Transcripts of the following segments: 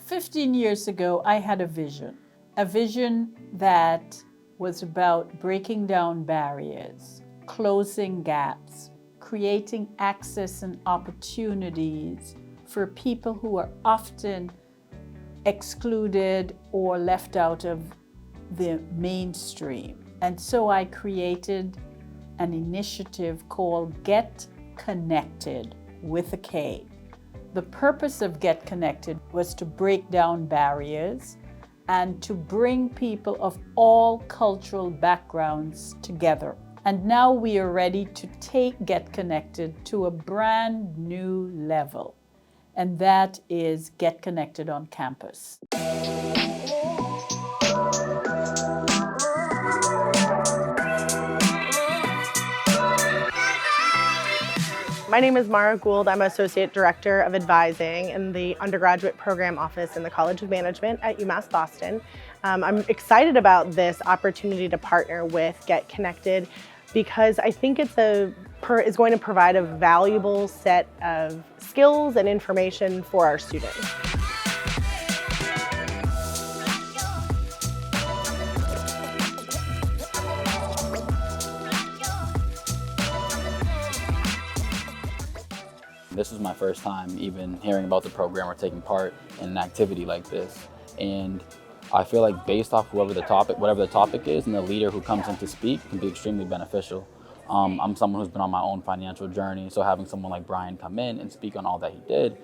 15 years ago, I had a vision that was about breaking down barriers, closing gaps, creating access and opportunities for people who are often excluded or left out of the mainstream. And so I created an initiative called Get Konnected with a K. The purpose of Get Konnected was to break down barriers and to bring people of all cultural backgrounds together. And now we are ready to take Get Konnected to a brand new level, and that is Get Konnected on campus. My name is Mara Gould. I'm Associate Director of Advising in the Undergraduate Program Office in the College of Management at UMass Boston. I'm excited about this opportunity to partner with Get Konnected because I think it's going to provide a valuable set of skills and information for our students. This was my first time even hearing about the program or taking part in an activity like this. And I feel like based off whatever the topic is, and the leader who comes in to speak can be extremely beneficial. I'm someone who's been on my own financial journey, so having someone like Brian come in and speak on all that he did,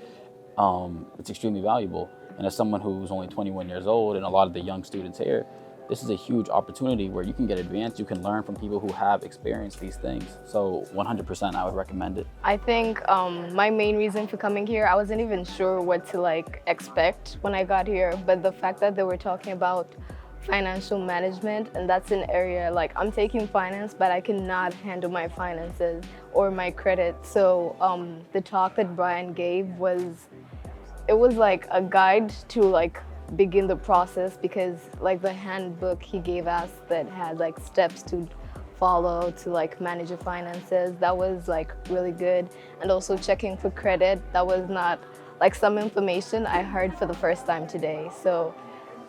it's extremely valuable. And as someone who's only 21 years old and a lot of the young students here, this is a huge opportunity where you can get advanced, you can learn from people who have experienced these things. So 100% I would recommend it. I think my main reason for coming here, I wasn't even sure what to expect when I got here, but the fact that they were talking about financial management, and that's an area I'm taking finance, but I cannot handle my finances or my credit. So the talk that Brian gave was like a guide to begin the process, because the handbook he gave us that had steps to follow to manage your finances, that was really good. And also checking for credit, that was not some information I heard for the first time today. So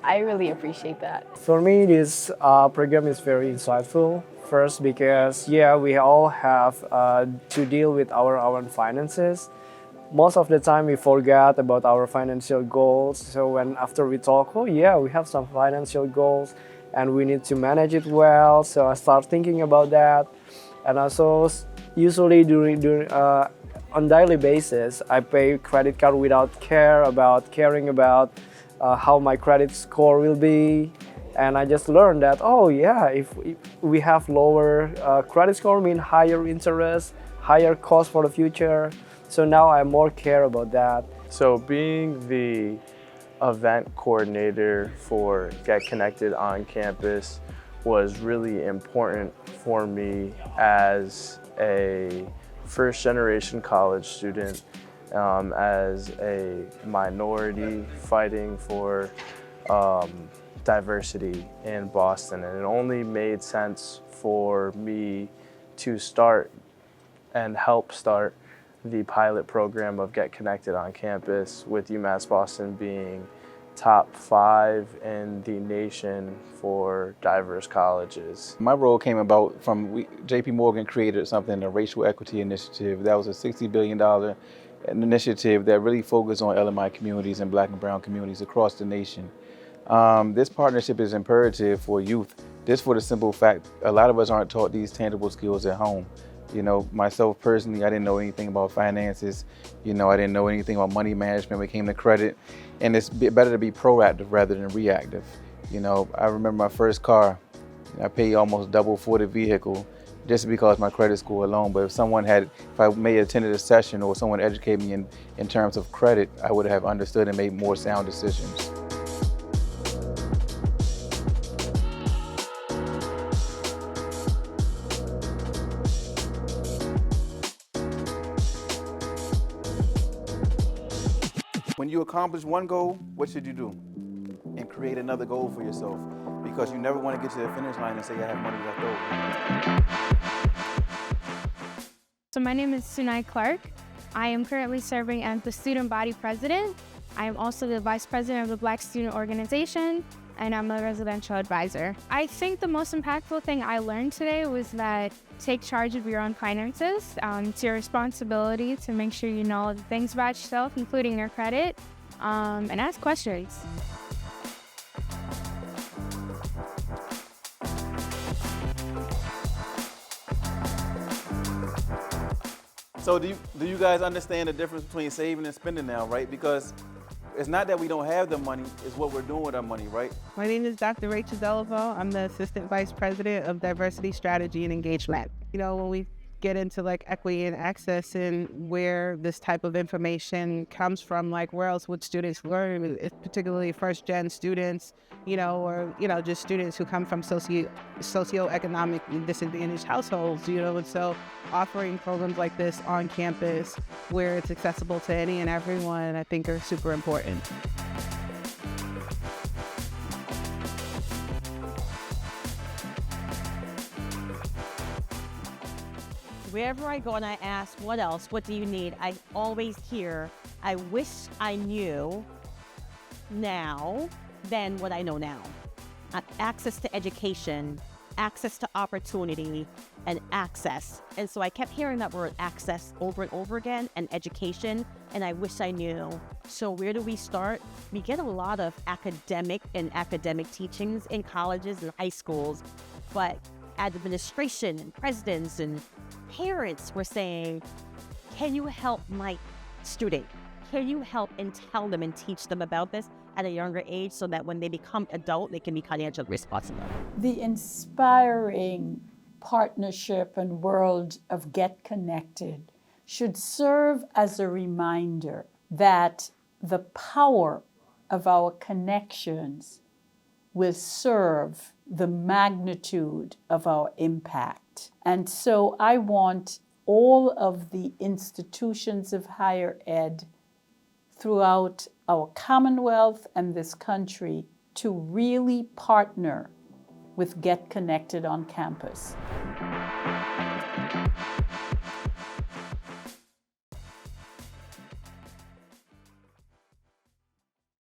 I really appreciate that. For me, this program is very insightful. First, because we all have to deal with our own finances. Most of the time we forget about our financial goals. So after we talk, we have some financial goals and we need to manage it well. So I start thinking about that. And also usually on daily basis, I pay credit card without caring about how my credit score will be. And I just learned that, if we have lower credit score, mean higher interest, higher cost for the future. So now I more care about that. So being the event coordinator for Get Konnected on campus was really important for me as a first-generation college student, as a minority fighting for diversity in Boston. And it only made sense for me to start and help start the pilot program of Get Konnected on campus, with UMass Boston being top 5 in the nation for diverse colleges. My role came about from JP Morgan created something, a racial equity initiative. That was a $60 billion initiative that really focused on LMI communities and Black and brown communities across the nation. This partnership is imperative for youth, just for the simple fact a lot of us aren't taught these tangible skills at home. Myself personally, I didn't know anything about finances. I didn't know anything about money management when it came to credit. And it's better to be proactive rather than reactive. I remember my first car, I paid almost double for the vehicle just because my credit score alone. But if I may have attended a session or someone educated me in terms of credit, I would have understood and made more sound decisions. When you accomplish one goal, what should you do? And create another goal for yourself, because you never want to get to the finish line and say, I have money left over. So my name is Sunai Clark. I am currently serving as the student body president I'm also the vice president of the Black Student Organization, and I'm a residential advisor. I think the most impactful thing I learned today was that take charge of your own finances. It's your responsibility to make sure you know the things about yourself, including your credit, and ask questions. So do you guys understand the difference between saving and spending now, right? Because it's not that we don't have the money, it's what we're doing with our money, right? My name is Dr. Rachel Delaveau. I'm the Assistant Vice President of Diversity Strategy and Engagement. You know, when we get into like equity and access and where this type of information comes from, like where else would students learn, particularly first-gen students, or, just students who come from socioeconomic disadvantaged households, and so offering programs like this on campus where it's accessible to any and everyone, I think are super important. Wherever I go and I ask, what else? What do you need? I always hear, I wish I knew now than what I know now. Access to education, access to opportunity, and access. And so I kept hearing that word access over and over again, and education, and I wish I knew. So where do we start? We get a lot of academic teachings in colleges and high schools, but administration and presidents and parents were saying, can you help my student? Can you help and tell them and teach them about this at a younger age so that when they become adult, they can be financially responsible? The inspiring partnership and world of Get Konnected should serve as a reminder that the power of our connections will serve the magnitude of our impact. And so I want all of the institutions of higher ed throughout our Commonwealth and this country to really partner with Get Konnected on campus.